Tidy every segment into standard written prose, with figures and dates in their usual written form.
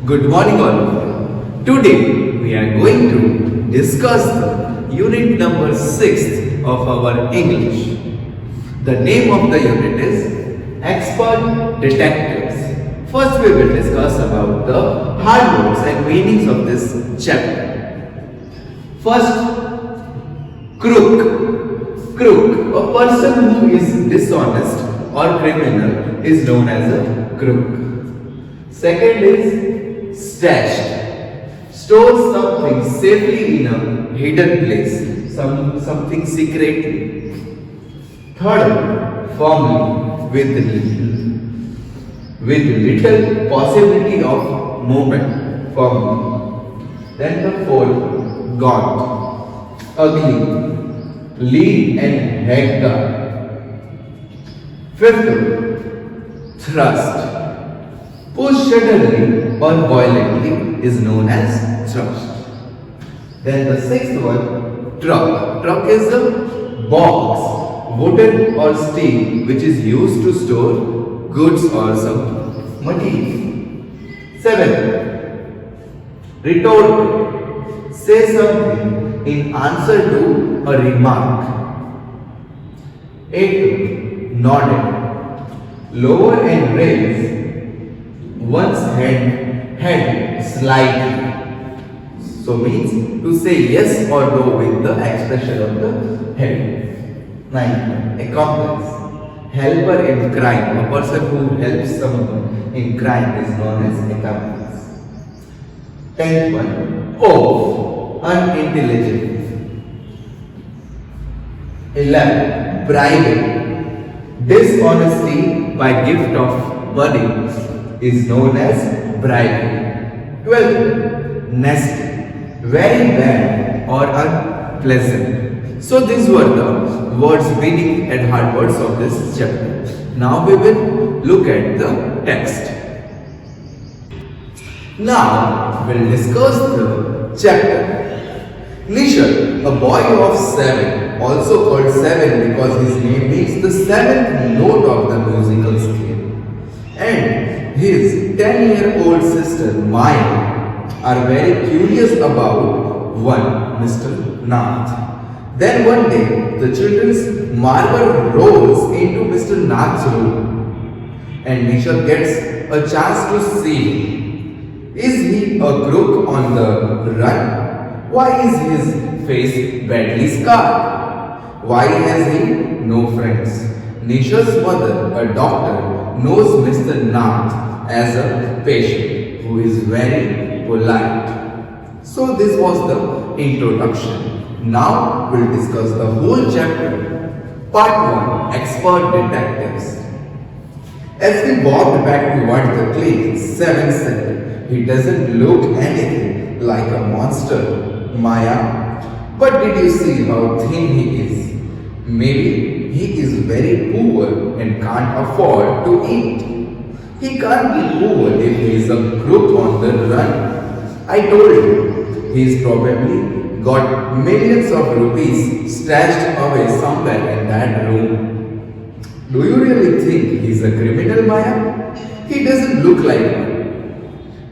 Good morning, all of you. Today we are going to discuss the unit number 6 of our English. The name of the unit is Expert Detectives. First, we will discuss about the hard words and meanings of this chapter. First, crook. Crook. A person who is dishonest or criminal is known as a crook. Second is stashed. Store something safely in a hidden place, something secretly. Third, firmly, with little possibility of movement, firmly. Then the fourth, gaunt, ugly, lean and haggard. Fifth, thrust. Push suddenly or violently is known as thrust. Then the sixth one, truck. Truck is a box, wooden or steel, which is used to store goods or some material. Seventh, retort. Say something in answer to a remark. Eighth, nodded. Lower and raise one's head slightly. So means to say yes or no with the expression of the head. 9. Accomplice. Helper in crime. A person who helps someone in crime is known as accomplice. 10th one. Oaf. Unintelligent. 11. Bribing. Dishonesty by gift of money is known as bribing. 12. Nasty. Very bad or unpleasant. So these were the words, meaning and hard words of this chapter. Now we will look at the text. Now we'll discuss the chapter. Nishal, a boy of 7, also called 7 because his name means the 7th note of the musical scale, and his 10-year-old sister Maya are very curious about one Mr. Nath. Then one day the children's marble rolls into Mr. Nath's room and Nishal gets a chance to see him. Is he a crook on the run? Why is his face badly scarred? Why has he no friends? Nishal's mother, a doctor, knows Mr. Nath as a patient who is very polite. So this was the introduction. Now we'll discuss the whole chapter. Part 1, Expert Detectives. As we walked back toward the cliff, 7 said, "He doesn't look anything like a monster, Maya. But did you see how thin he is? Maybe he is very poor and can't afford to eat. He can't be poor if he is a crook on the run. I told you, he's probably got millions of rupees stashed away somewhere in that room. Do you really think he's a criminal, Maya? He doesn't look like one."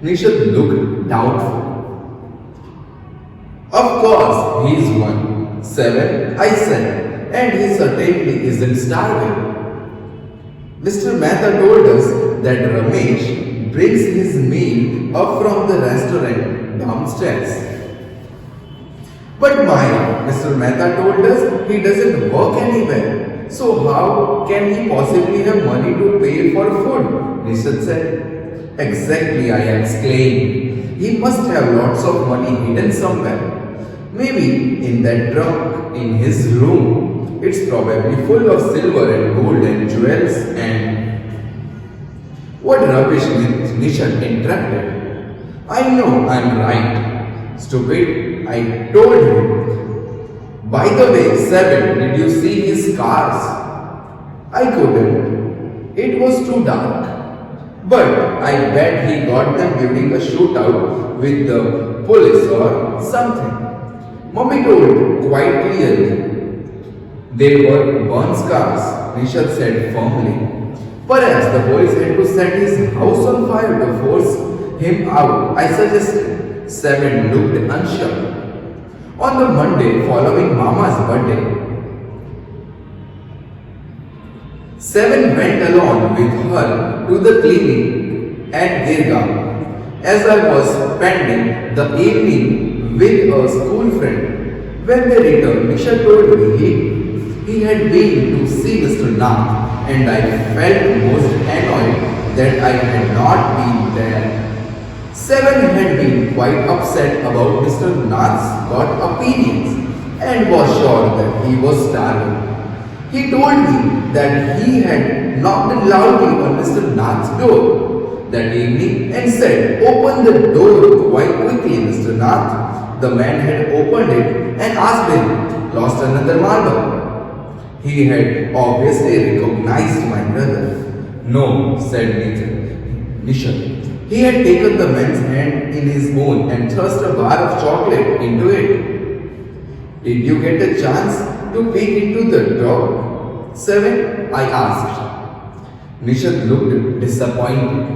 Nishal looked doubtful. "Of course, he's one. 7, I said, and he certainly isn't starving. Mr. Mehta told us that Ramesh brings his meal up from the restaurant downstairs. But Maya, Mr. Mehta told us he doesn't work anywhere. So how can he possibly have money to pay for food?" Nishal said. "Exactly," I exclaimed. "He must have lots of money hidden somewhere. Maybe in that trunk in his room. It's probably full of silver and gold and jewels and..." "What rubbish," Nishal interrupted. "I know I'm right. Stupid, I told him. By the way, 7, did you see his cars?" "I couldn't. It was too dark. But I bet he got them during a shootout with the police or something. Mummy told quite clearly. They were Burns cars," Nishal said firmly. "Perhaps the police had to set his house on fire to force him out, I suggested. Seven looked unsure. On the Monday following Mama's birthday, Seven went along with her to the clinic at Girgaon. As I was spending the evening with a school friend, when they returned, Nisha told me he had been to see Mr. Nath, and I felt most annoyed that I had not been there. Seven had been quite upset about Mr. Nath's got opinions and was sure that he was starving. He told me that he had knocked loudly on Mr. Nath's door that evening and said, "Open the door quite quickly, Mr. Nath." The man had opened it and asked him, "Lost another marble?" He had obviously recognized my brother. "No," said Nisha. He had taken the man's hand in his own and thrust a bar of chocolate into it. "Did you get a chance to peek into the drawer, Seven?" I asked. Nishad looked disappointed.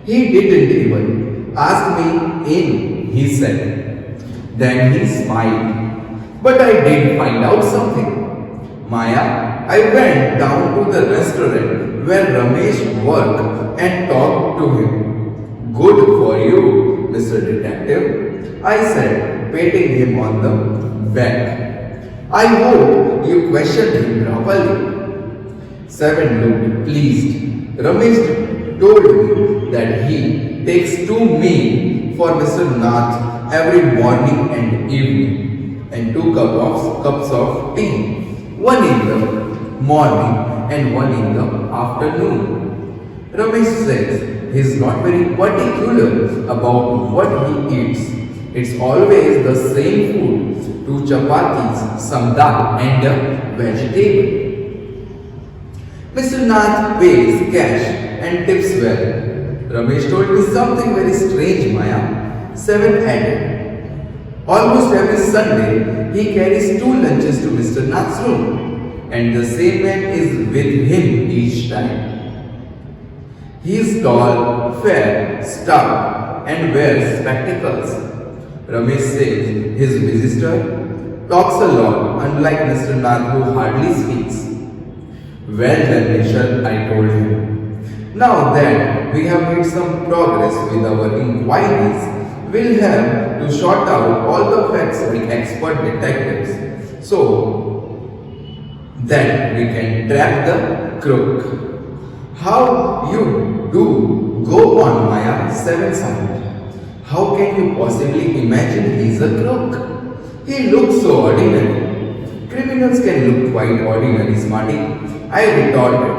"He didn't even ask me in," he said. Then he smiled. "But I did find out something, Maya. I went down to the restaurant where Ramesh worked and talked to him." "Good for you, Mr. Detective," I said, patting him on the back. "I hope you questioned him properly." Seven looked pleased. Ramesh told me that he takes 2 meals for Mr. Nath every morning and evening, and 2 cups of tea, one in the morning and one in the afternoon. Ramesh says he's not very particular about what he eats. It's always the same food, 2 chapatis, some dal and a vegetable. Mr. Nath pays cash and tips well. Ramesh told me something very strange, Maya. Seven added. Almost every Sunday, he carries 2 lunches to Mr. Nath's room, and the same man is with him each time. He is tall, fair, stout, and wears spectacles. Ramesh says his visitor talks a lot, unlike Mr. Nath, who hardly speaks. "Well done, Nishad," I told him. "Now that we have made some progress with our inquiries, we'll have to sort out all the facts like expert detectives so that we can trap the crook." "How you do go on, Maya," Seven sighed. "How can you possibly imagine he's a crook? He looks so ordinary." "Criminals can look quite ordinary, Smarty," I retorted.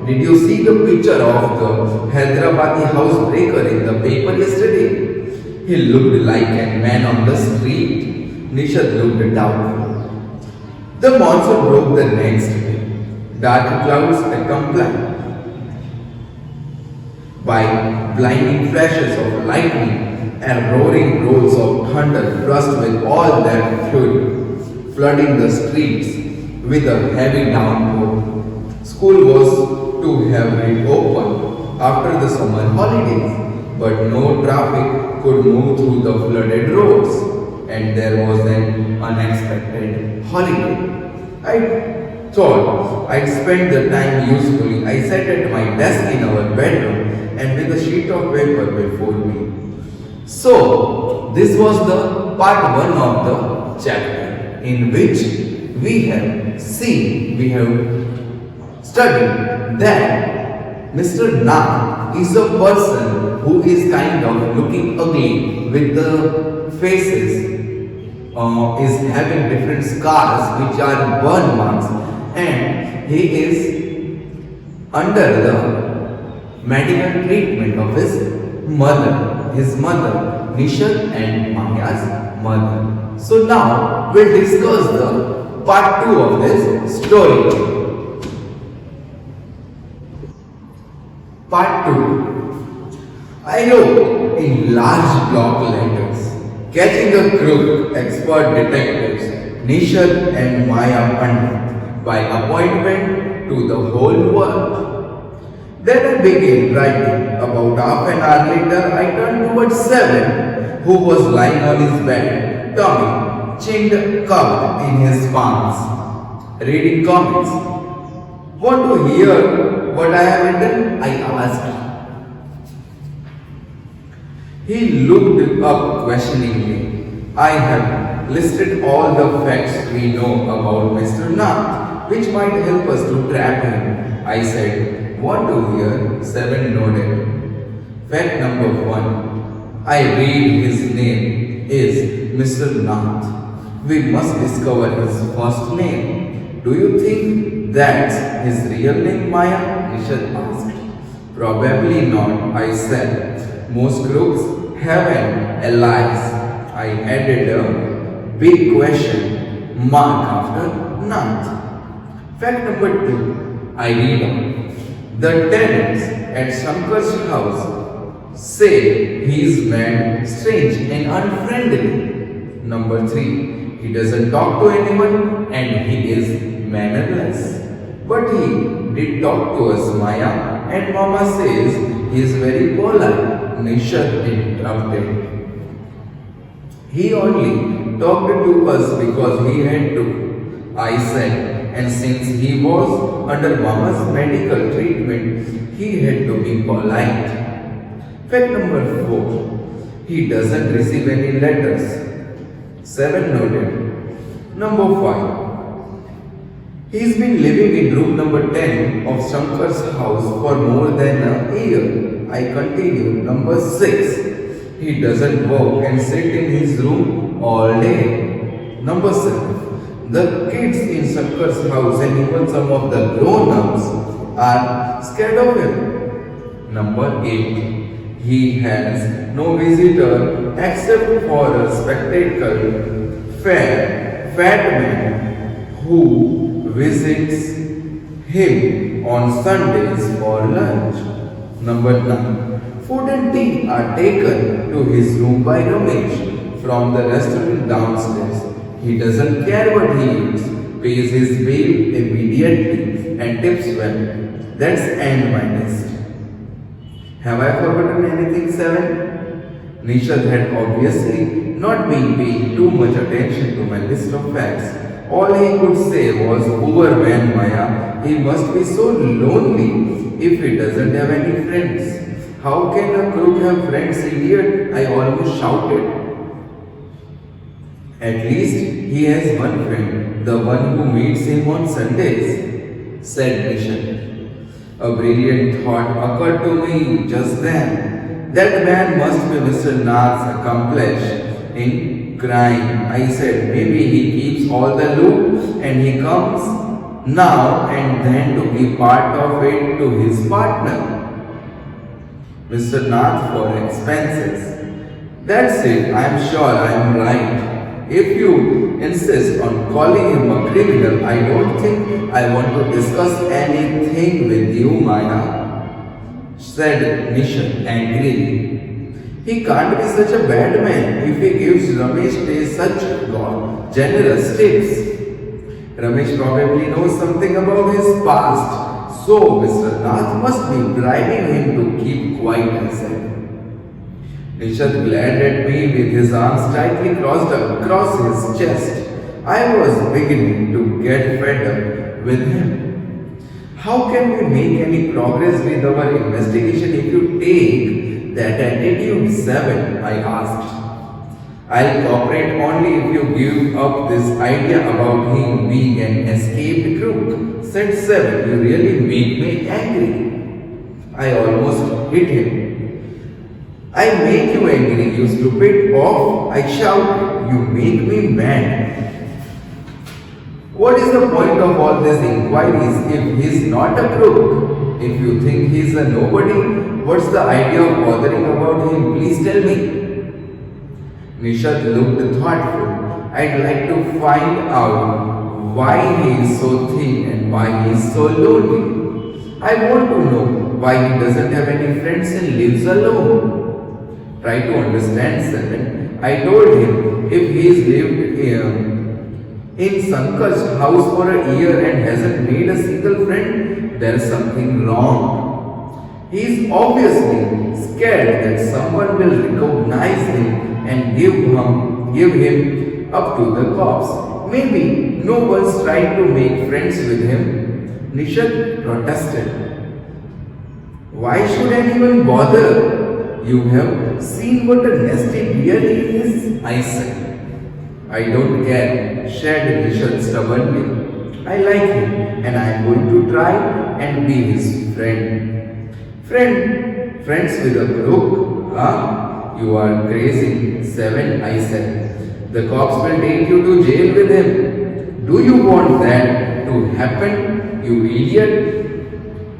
"Did you see the picture of the Hyderabadi housebreaker in the paper yesterday? He looked like a man on the street." Nishad looked doubtful. The monsoon broke the next day. Dark clouds accompanied by blinding flashes of lightning and roaring rolls of thunder burst with all their fury, flooding the streets with a heavy downpour. School was to have reopened after the summer holidays, but no traffic could move through the flooded roads, and there was an unexpected holiday. I thought I'd spend the time usefully. I sat at my desk in our bedroom and with a sheet of paper before me. So, this was the part 1 of the chapter, in which we have studied that Mr. Nath is a person who is kind of looking ugly with the faces, is having different scars which are burn marks, and he is under the medical treatment of his mother, Nishad and Maya's mother. So now we'll discuss the part 2 of this story. Part 2. I wrote in large block letters, "Catching the crook, expert detectives, Nishad and Maya Pandit, by appointment to the whole world." Then I began writing About half an hour later, I turned towards Seven, who was lying on his bed, Tommy, chinned cupped in his palms, reading comics. Want to hear what I have written? I asked. He looked up questioningly. I have listed all the facts we know about Mr. Nath, which might help us to trap him. I said, want to hear? Seven nodded. Fact number one. I read his name is Mr. Nath. We must discover his first name. Do you think that's his real name, Maya? Nishad asked. Probably not, I said. Most crooks have an alias. I added a big question mark after Nath. Fact number two. I read on. The tenants at Shankar's house say he is mad, strange and unfriendly. Number three. He doesn't talk to anyone and he is mannerless. But he did talk to us, Maya, and Mama says he is very polite. Nishad interrupted. He only talked to us because he had to. I said, and since he was under Mama's medical treatment, he had to be polite. Fact number four. He doesn't receive any letters. Seven noted. Number five. He's been living in room number 10 of Shankar's house for more than a year. I continue. Number 6. He doesn't work and sit in his room all day. Number 7. The kids in Shankar's house and even some of the grown-ups are scared of him. Number 8. He has no visitor except for a spectacle fat man who visits him on Sundays for lunch. Number 9. Food and tea are taken to his room by Ramesh from the restaurant downstairs. He doesn't care what he eats, pays his bill immediately and tips well. That's end my list. Have I forgotten anything, 7? Nishad had obviously not been paying too much attention to my list of facts. All he could say was, poor man Maya, he must be so lonely if he doesn't have any friends. How can a crook have friends, idiot? I almost shouted. At least he has one friend, the one who meets him on Sundays, said Nishan. A brilliant thought occurred to me just then. That man must be Mr. Nath's accomplice in crime. I said, maybe he keeps all the loot and he comes now and then to be part of it to his partner, Mr. Nath, for expenses. That's it, I am sure I am right. If you insist on calling him a criminal, I don't think I want to discuss anything with you, Maya, said Nishan angrily. He can't be such a bad man if he gives Ramesh Day such generous tips. Ramesh probably knows something about his past, so Mr. Nath must be bribing him to keep quiet, I said. Nishad glared at me with his arms tightly crossed across his chest. I was beginning to get fed up with him. How can we make any progress with our investigation if you take that attitude, 7? I asked. I'll cooperate only if you give up this idea about him being an escaped crook, said 7. You really make me angry. I almost hit him. I make you angry, you stupid oaf, I shouted. You make me mad. What is the point of all these inquiries if he's not a crook? If you think he's a nobody, what's the idea of bothering about him? Please tell me. Nishad looked thoughtful. I'd like to find out why he is so thin and why he is so lonely. I want to know why he doesn't have any friends and lives alone. Try to understand, 7. I told him if he's lived in Sankar's house for a year and hasn't made a single friend, there's something wrong. He is obviously scared that someone will recognize him and give him up to the cops. Maybe no one's trying to make friends with him. Nishad protested. Why should anyone bother? You have seen what a nasty bear he is, I said. I don't care, shared Nishad stubbornly. I like him and I am going to try and be his friend. Friends with a crook? Huh? You are crazy. 7, I said. The cops will take you to jail with him. Do you want that to happen, you idiot?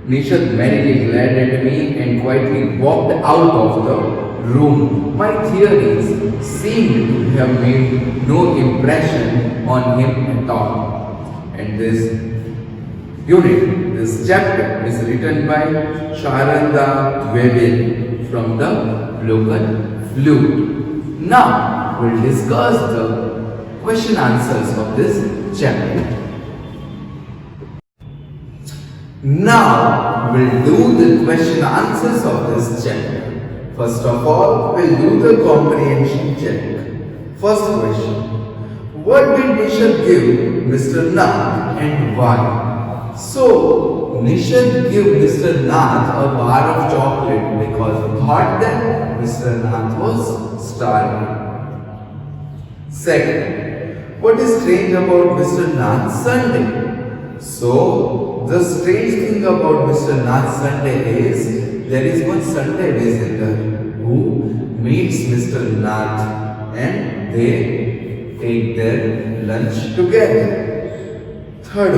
Nishad merrily glared at me and quietly walked out of the room. My theories seemed to have made no impression on him at all. And this chapter is written by Sharanda Webil from the local flute. Now we'll discuss the question answers of this chapter. Now we'll do the question answers of this chapter. First of all, we'll do the comprehension check. First question. What did Nishad give Mr. Nath and why? So, Nishad gave Mr. Nath a bar of chocolate because he thought that Mr. Nath was starving. Second, what is strange about Mr. Nath's Sunday? So, the strange thing about Mr. Nath's Sunday is there is one Sunday visitor who meets Mr. Nath and they take their lunch together. Third,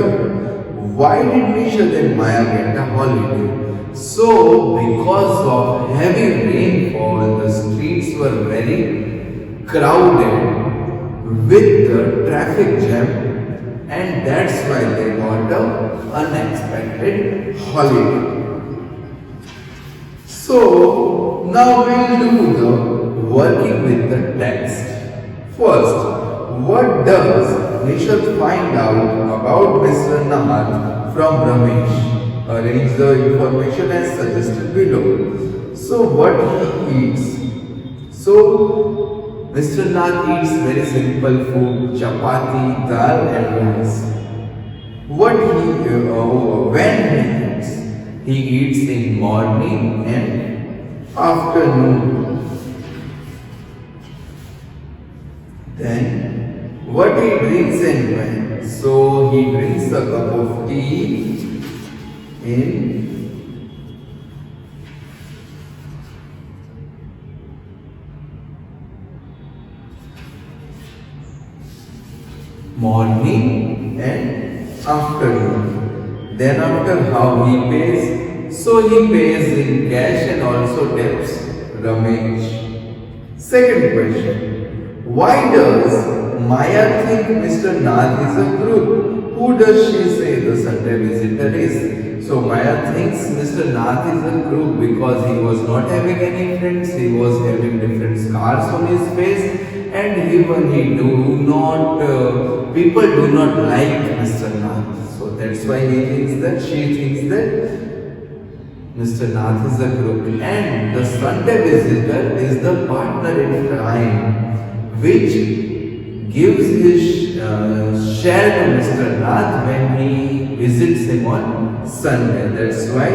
why did Nishad and Maya get a holiday? So, because of heavy rainfall, the streets were very crowded with the traffic jam, and that's why they got an unexpected holiday. So, now we'll do the working with the text. First, what does Nishad find out about Mr. Nath from Ramesh? Arrange the information as suggested below. So, what he eats? So, Mr. Nath eats very simple food, chapati, dal and rice. When he eats in morning and afternoon. Then what he drinks and when? So he drinks a cup of tea in morning and afternoon. Then after how he pays? So he pays in cash and also tips Ramesh. Second question. Why does Maya think Mr. Nath is a crook? Who does she say the Sunday visitor is? So Maya thinks Mr. Nath is a crook because he was not having any friends, he was having different scars on his face, and even people do not like Mr. Nath. So that's why she thinks that Mr. Nath is a crook, and the Sunday visitor is the partner in crime, which gives his share to Mr. Nath when he visits him on Sunday. That's why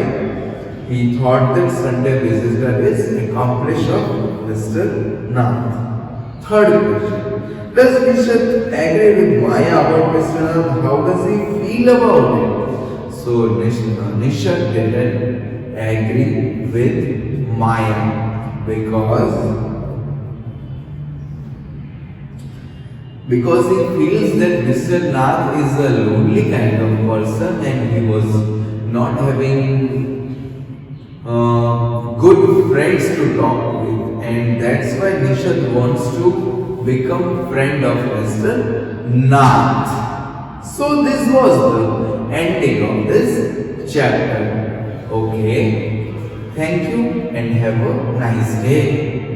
he thought that Sunday visitor is accomplice of Mr. Nath. Third question. Does Nishad agree with Maya about Mr. Nath? How does he feel about it? So Nishad didn't agree with Maya because he feels that Mr. Nath is a lonely kind of person and he was not having good friends to talk with, and that's why Nishad wants to become friend of Mr. Nath. So this was the ending of this chapter. Okay, thank you and have a nice day.